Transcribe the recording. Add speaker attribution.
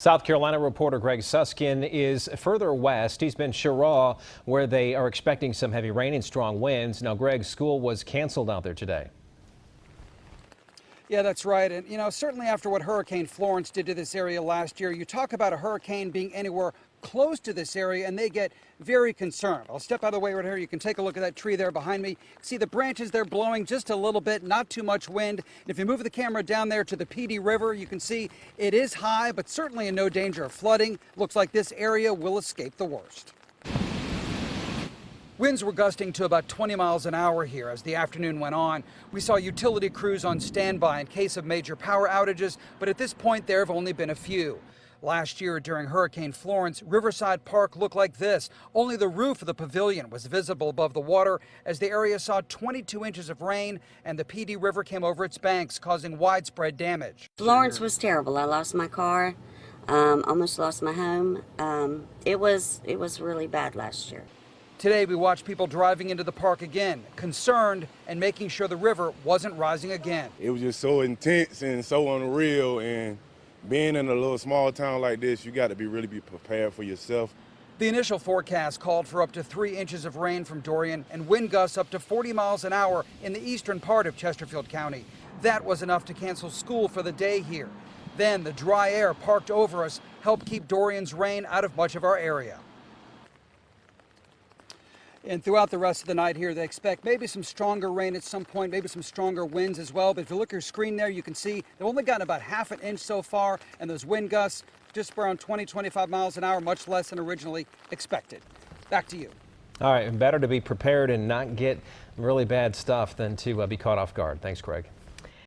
Speaker 1: South Carolina reporter Greg Suskin is further west. He's been Cheraw, where they are expecting some heavy rain and strong winds. Now, Greg's school was canceled out there today.
Speaker 2: Yeah, that's right. And, certainly after what Hurricane Florence did to this area last year, you talk about a hurricane being anywhere close to this area and they get very concerned. I'll step out of the way right here. You can take a look at that tree there behind me. See the branches there blowing just a little bit, not too much wind. And if you move the camera down there to the PD River, you can see it is high, but certainly in no danger of flooding. Looks like this area will escape the worst. Winds were gusting to about 20 miles an hour here as the afternoon went on. We saw utility crews on standby in case of major power outages, but at this point there have only been a few. Last year during Hurricane Florence, Riverside Park looked like this. Only the roof of the pavilion was visible above the water as the area saw 22 inches of rain and the PD River came over its banks, causing widespread damage.
Speaker 3: Florence was terrible. I lost my car, almost lost my home. It was really bad last year.
Speaker 2: Today we watched people driving into the park again, concerned and making sure the river wasn't rising again.
Speaker 4: It was just so intense and so unreal, and being in a little small town like this, you got to really be prepared for yourself.
Speaker 2: The initial forecast called for up to 3 inches of rain from Dorian and wind gusts up to 40 miles an hour in the eastern part of Chesterfield County. That was enough to cancel school for the day here. Then the dry air parked over us helped keep Dorian's rain out of much of our area. And throughout the rest of the night here, they expect maybe some stronger rain at some point, maybe some stronger winds as well. But if you look at your screen there, you can see they've only gotten about half an inch so far, and those wind gusts just around 20, 25 miles an hour, much less than originally expected. Back to you.
Speaker 1: All right, better to be prepared and not get really bad stuff than to be caught off guard. Thanks, Greg.